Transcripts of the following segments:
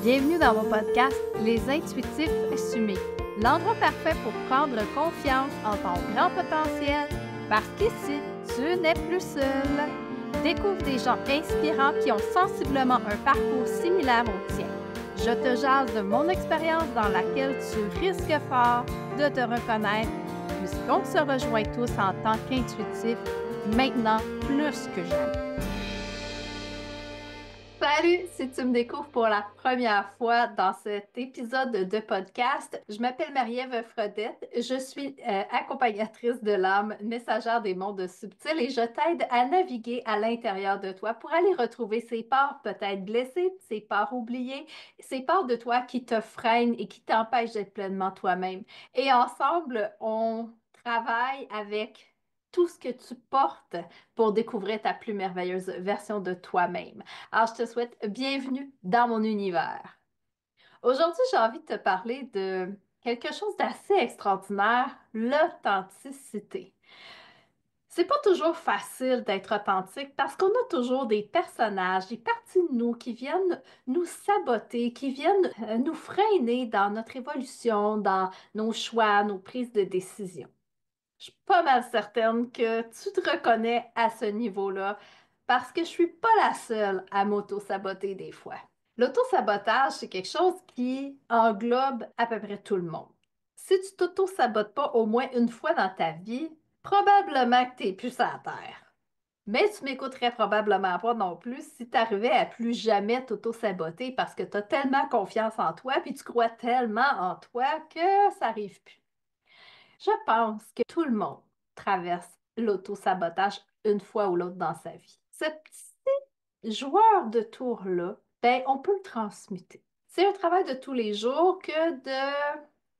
Bienvenue dans mon podcast Les Intuitifs Assumés, l'endroit parfait pour prendre confiance en ton grand potentiel, parce qu'ici, tu n'es plus seul. Découvre des gens inspirants qui ont sensiblement un parcours similaire au tien. Je te jase de mon expérience dans laquelle tu risques fort de te reconnaître, puisqu'on se rejoint tous en tant qu'intuitifs, maintenant plus que jamais. Salut, si tu me découvres pour la première fois dans cet épisode de podcast, je m'appelle Marie-Ève Fredette, je suis accompagnatrice de l'âme, messagère des mondes subtils et je t'aide à naviguer à l'intérieur de toi pour aller retrouver ces parts peut-être blessées, ces parts oubliées, ces parts de toi qui te freinent et qui t'empêchent d'être pleinement toi-même. Et ensemble, on travaille avec tout ce que tu portes pour découvrir ta plus merveilleuse version de toi-même. Alors, je te souhaite bienvenue dans mon univers. Aujourd'hui, j'ai envie de te parler de quelque chose d'assez extraordinaire, l'authenticité. C'est pas toujours facile d'être authentique parce qu'on a toujours des personnages, des parties de nous qui viennent nous saboter, qui viennent nous freiner dans notre évolution, dans nos choix, nos prises de décision. Je suis pas mal certaine que tu te reconnais à ce niveau-là parce que je suis pas la seule à m'auto-saboter des fois. L'auto-sabotage, c'est quelque chose qui englobe à peu près tout le monde. Si tu t'auto-sabotes pas au moins une fois dans ta vie, probablement que tu n'es plus à terre. Mais tu m'écouterais probablement pas non plus si tu arrivais à plus jamais t'auto-saboter parce que tu as tellement confiance en toi puis tu crois tellement en toi que ça arrive plus. Je pense que tout le monde traverse l'auto-sabotage une fois ou l'autre dans sa vie. Ce petit joueur de tour-là, ben, on peut le transmuter. C'est un travail de tous les jours que de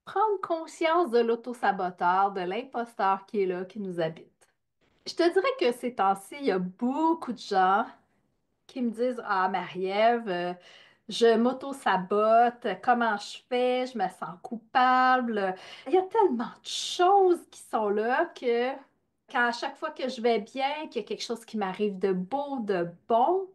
prendre conscience de l'auto-saboteur, de l'imposteur qui est là, qui nous habite. Je te dirais que ces temps-ci, il y a beaucoup de gens qui me disent: Ah, Marie-Ève, je m'auto-sabote, comment je fais, je me sens coupable. Il y a tellement de choses qui sont là que quand à chaque fois que je vais bien, qu'il y a quelque chose qui m'arrive de beau, de bon,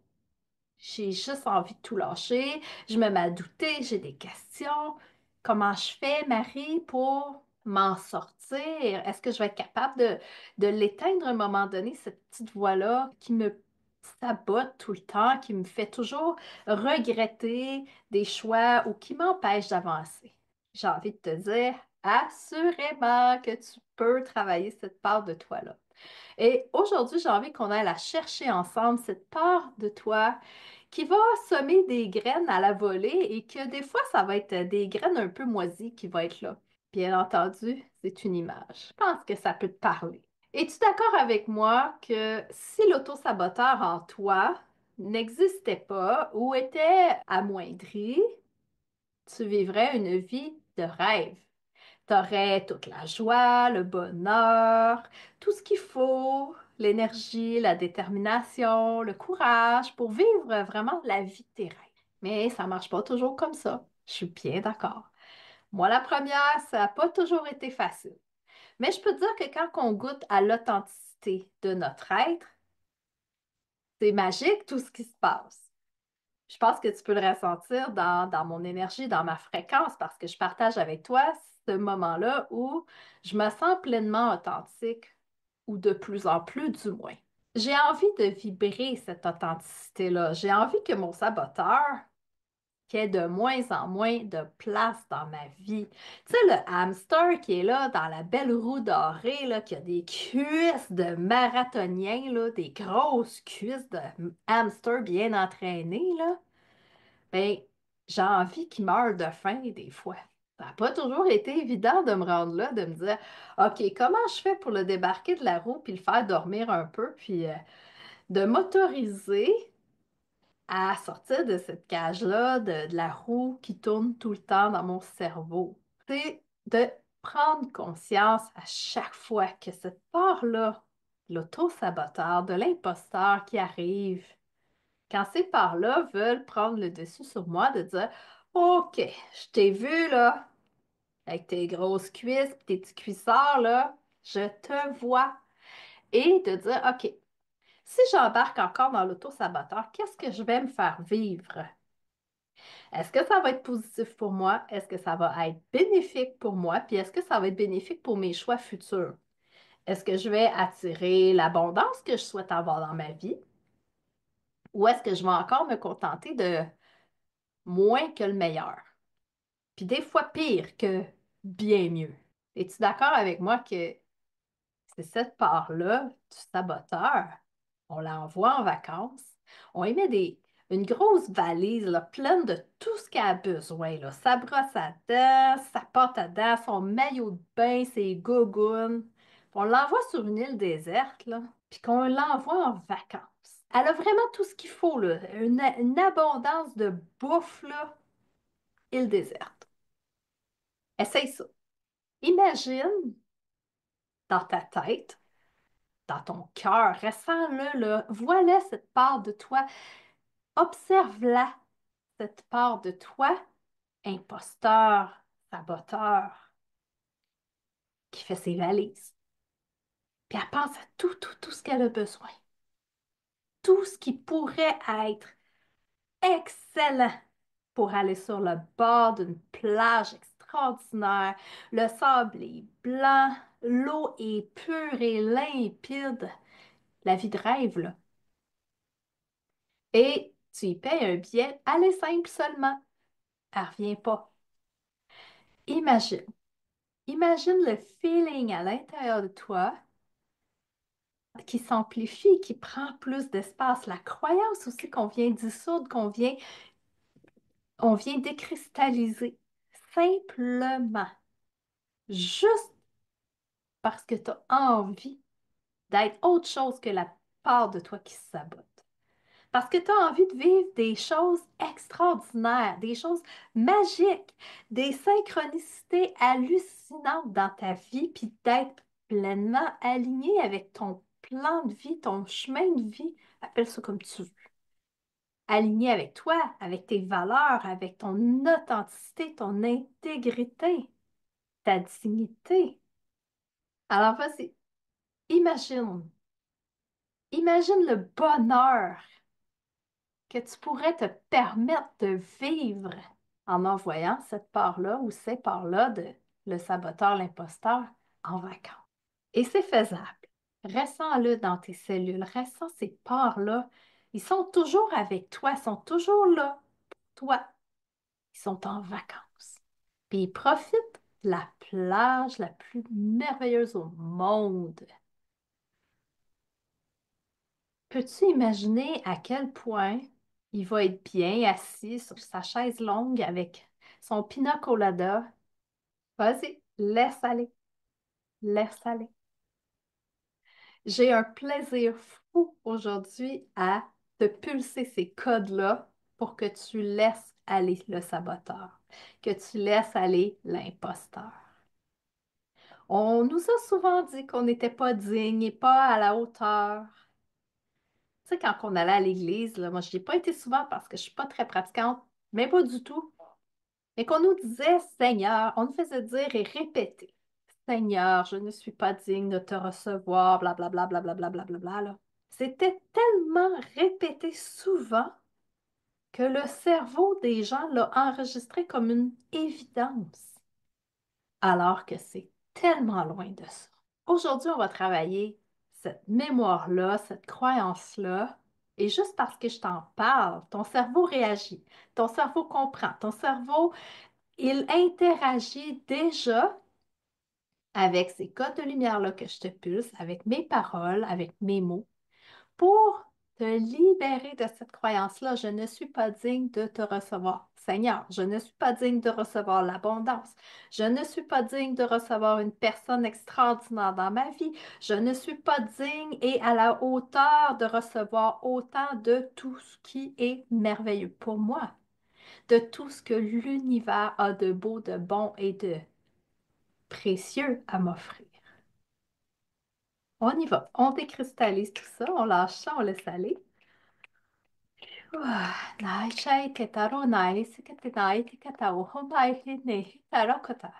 j'ai juste envie de tout lâcher. Je me mets à douter, j'ai des questions. Comment je fais, Marie, pour m'en sortir? Est-ce que je vais être capable de l'éteindre à un moment donné, cette petite voix-là qui me sabote tout le temps, qui me fait toujours regretter des choix ou qui m'empêche d'avancer? J'ai envie de te dire, assurément que tu peux travailler cette part de toi-là. Et aujourd'hui, j'ai envie qu'on aille la chercher ensemble, cette part de toi qui va semer des graines à la volée et que des fois, ça va être des graines un peu moisies qui vont être là. Bien entendu, c'est une image. Je pense que ça peut te parler. Es-tu d'accord avec moi que si l'auto-saboteur en toi n'existait pas ou était amoindri, tu vivrais une vie de rêve? T'aurais toute la joie, le bonheur, tout ce qu'il faut, l'énergie, la détermination, le courage pour vivre vraiment la vie de tes rêves. Mais ça marche pas toujours comme ça. Je suis bien d'accord. Moi, la première, ça n'a pas toujours été facile. Mais je peux te dire que quand on goûte à l'authenticité de notre être, c'est magique tout ce qui se passe. Je pense que tu peux le ressentir dans mon énergie, dans ma fréquence, parce que je partage avec toi ce moment-là où je me sens pleinement authentique, ou de plus en plus du moins. J'ai envie de vibrer cette authenticité-là. J'ai envie que mon saboteur qui ait de moins en moins de place dans ma vie. Tu sais, le hamster qui est là dans la belle roue dorée, là, qui a des cuisses de marathonien, là, des grosses cuisses de hamster bien entraînées, là. Ben, j'ai envie qu'il meure de faim des fois. Ça n'a pas toujours été évident de me rendre là, de me dire, OK, comment je fais pour le débarquer de la roue puis le faire dormir un peu, puis de m'autoriser à sortir de cette cage-là, de la roue qui tourne tout le temps dans mon cerveau. C'est de prendre conscience à chaque fois que cette part-là, l'auto-saboteur, de l'imposteur qui arrive, quand ces parts-là veulent prendre le dessus sur moi, de dire: OK, je t'ai vu là, avec tes grosses cuisses, tes petits cuissards là, je te vois. Et de dire: OK, si j'embarque encore dans l'auto-saboteur, qu'est-ce que je vais me faire vivre? Est-ce que ça va être positif pour moi? Est-ce que ça va être bénéfique pour moi? Puis est-ce que ça va être bénéfique pour mes choix futurs? Est-ce que je vais attirer l'abondance que je souhaite avoir dans ma vie? Ou est-ce que je vais encore me contenter de moins que le meilleur? Puis des fois pire que bien mieux. Es-tu d'accord avec moi que c'est cette part-là du saboteur? On l'envoie en vacances. On y met une grosse valise là, pleine de tout ce qu'elle a besoin. Là. Sa brosse à dents, sa pâte à dents, son maillot de bain, ses gougounes. On l'envoie sur une île déserte, là, puis qu'on l'envoie en vacances. Elle a vraiment tout ce qu'il faut, là. Une abondance de bouffe, là, île déserte. Essaye ça. Imagine dans ta tête, dans ton cœur, ressens-le, là, vois-la cette part de toi, observe-la, cette part de toi, imposteur, saboteur, qui fait ses valises. Puis elle pense à tout ce qu'elle a besoin, tout ce qui pourrait être excellent pour aller sur le bord d'une plage extraordinaire. Le sable est blanc, l'eau est pure et limpide. La vie de rêve, là. Et tu y payes un billet, aller simple seulement. Elle revient pas. Imagine, imagine le feeling à l'intérieur de toi qui s'amplifie, qui prend plus d'espace. La croyance aussi qu'on vient dissoudre, on vient décristalliser. Simplement, juste parce que tu as envie d'être autre chose que la part de toi qui se sabote. Parce que tu as envie de vivre des choses extraordinaires, des choses magiques, des synchronicités hallucinantes dans ta vie, puis d'être pleinement aligné avec ton plan de vie, ton chemin de vie, appelle ça comme tu veux. Aligné avec toi, avec tes valeurs, avec ton authenticité, ton intégrité, ta dignité. Alors vas-y, imagine, imagine le bonheur que tu pourrais te permettre de vivre en envoyant cette part-là ou ces parts-là de le saboteur, l'imposteur en vacances. Et c'est faisable. Ressens-le dans tes cellules, ressens ces parts-là. Ils sont toujours avec toi, ils sont toujours là pour toi. Ils sont en vacances. Puis ils profitent de la plage la plus merveilleuse au monde. Peux-tu imaginer à quel point il va être bien assis sur sa chaise longue avec son pina colada? Vas-y, laisse aller, laisse aller. J'ai un plaisir fou aujourd'hui à te pulser ces codes-là pour que tu laisses aller le saboteur, que tu laisses aller l'imposteur. On nous a souvent dit qu'on n'était pas digne et pas à la hauteur. Tu sais, quand on allait à l'église, là, moi, je n'y ai pas été souvent parce que je ne suis pas très pratiquante, mais pas du tout. Mais qu'on nous disait Seigneur, on nous faisait dire et répéter Seigneur, je ne suis pas digne de te recevoir, blablabla, blablabla, blablabla, là. C'était tellement répété souvent que le cerveau des gens l'a enregistré comme une évidence, alors que c'est tellement loin de ça. Aujourd'hui, on va travailler cette mémoire-là, cette croyance-là, et juste parce que je t'en parle, ton cerveau réagit, ton cerveau comprend, ton cerveau, il interagit déjà avec ces codes de lumière-là que je te pulse, avec mes paroles, avec mes mots, pour te libérer de cette croyance-là. Je ne suis pas digne de te recevoir. Seigneur, je ne suis pas digne de recevoir l'abondance. Je ne suis pas digne de recevoir une personne extraordinaire dans ma vie. Je ne suis pas digne et à la hauteur de recevoir autant de tout ce qui est merveilleux pour moi, de tout ce que l'univers a de beau, de bon et de précieux à m'offrir. On y va. On décristallise tout ça, on lâche ça, on laisse aller. Nai shai te taro nai sika te nai te katau ho nai he nehi tarakota.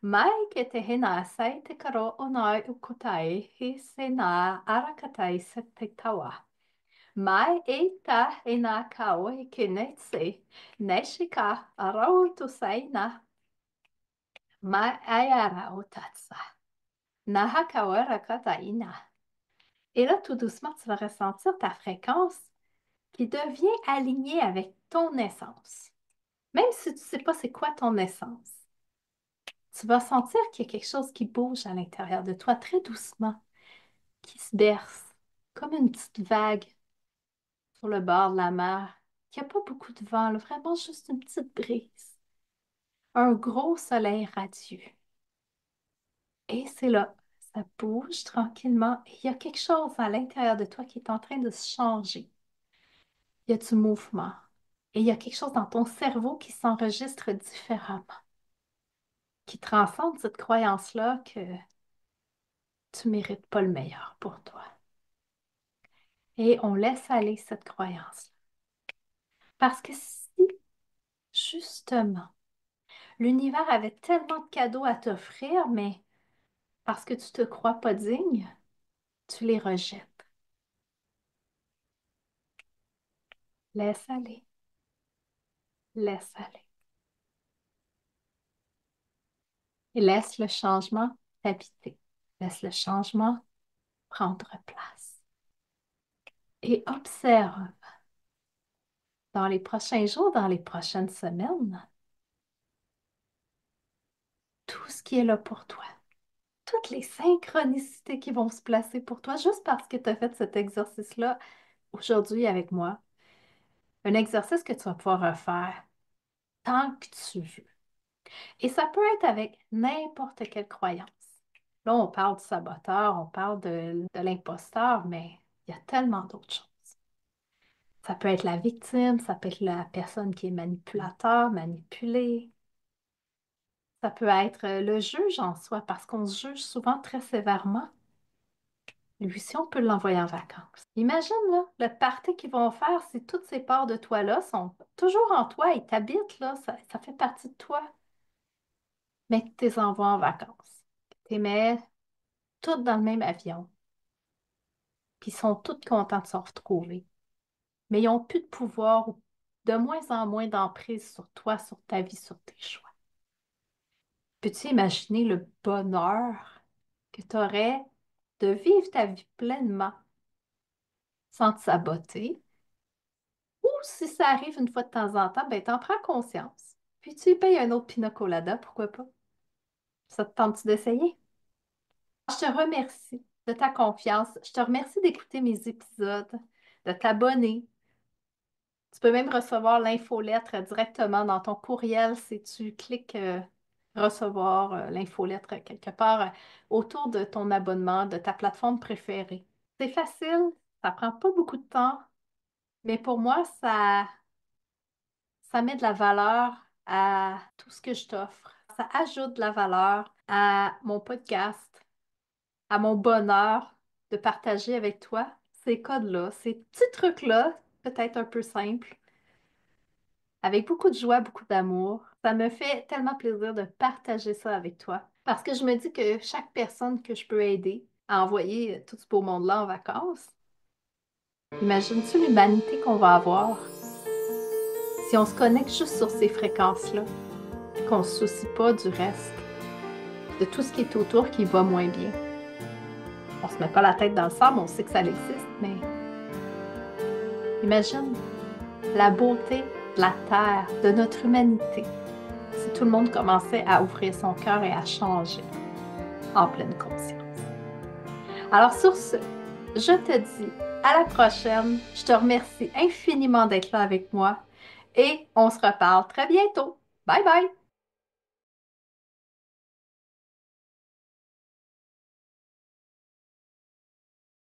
Mai ke te hena sai te karo o nai ukotai he se nā arakatai sa te tawa. Mai eta ena kao e kenetse. Neshika arautu saina. Mai ayara otatsa. Naha kawara kataina. Et là, tout doucement, tu vas ressentir ta fréquence qui devient alignée avec ton essence. Même si tu ne sais pas c'est quoi ton essence, tu vas sentir qu'il y a quelque chose qui bouge à l'intérieur de toi très doucement, qui se berce, comme une petite vague sur le bord de la mer. Il n'y a pas beaucoup de vent, là, vraiment juste une petite brise. Un gros soleil radieux. Et c'est là, ça bouge tranquillement et il y a quelque chose à l'intérieur de toi qui est en train de se changer. Il y a du mouvement. Et il y a quelque chose dans ton cerveau qui s'enregistre différemment, qui transcende cette croyance-là que tu mérites pas le meilleur pour toi. Et on laisse aller cette croyance. Parce que si, justement, l'univers avait tellement de cadeaux à t'offrir, mais parce que tu te crois pas digne, tu les rejettes. Laisse aller, laisse aller. Et laisse le changement t'habiter. Laisse le changement prendre place. Et observe dans les prochains jours, dans les prochaines semaines, tout ce qui est là pour toi. Toutes les synchronicités qui vont se placer pour toi juste parce que tu as fait cet exercice-là aujourd'hui avec moi. Un exercice que tu vas pouvoir refaire tant que tu veux. Et ça peut être avec n'importe quelle croyance. Là, on parle du saboteur, on parle de l'imposteur, mais il y a tellement d'autres choses. Ça peut être la victime, ça peut être la personne qui est manipulateur, manipulée. Ça peut être le juge en soi, parce qu'on se juge souvent très sévèrement. Lui aussi, on peut l'envoyer en vacances. Imagine, là, le party qu'ils vont faire si toutes ces parts de toi-là sont toujours en toi, ils t'habitent, là, ça fait partie de toi, mais que tu les envoies en vacances. Tu les mets toutes dans le même avion, puis ils sont toutes contents de se retrouver. Mais ils n'ont plus de pouvoir ou de moins en moins d'emprise sur toi, sur ta vie, sur tes choix. Peux-tu imaginer le bonheur que tu aurais de vivre ta vie pleinement sans te saboter? Ou si ça arrive une fois de temps en temps, ben t'en prends conscience. Puis tu y payes un autre pina colada, pourquoi pas? Ça te tente-tu d'essayer? Je te remercie de ta confiance. Je te remercie d'écouter mes épisodes, de t'abonner. Tu peux même recevoir l'infolettre directement dans ton courriel si tu cliques recevoir l'infolettre quelque part autour de ton abonnement, de ta plateforme préférée. C'est facile, ça prend pas beaucoup de temps, mais pour moi, ça met de la valeur à tout ce que je t'offre. Ça ajoute de la valeur à mon podcast, à mon bonheur de partager avec toi ces codes-là, ces petits trucs-là, peut-être un peu simples, avec beaucoup de joie, beaucoup d'amour. Ça me fait tellement plaisir de partager ça avec toi parce que je me dis que chaque personne que je peux aider à envoyer tout ce beau monde-là en vacances, imagines-tu l'humanité qu'on va avoir si on se connecte juste sur ces fréquences-là, qu'on ne se soucie pas du reste, de tout ce qui est autour qui va moins bien. On se met pas la tête dans le sable, on sait que ça existe, mais imagine la beauté de la Terre, de notre humanité, si tout le monde commençait à ouvrir son cœur et à changer en pleine conscience. Alors sur ce, je te dis à la prochaine. Je te remercie infiniment d'être là avec moi et on se reparle très bientôt. Bye bye!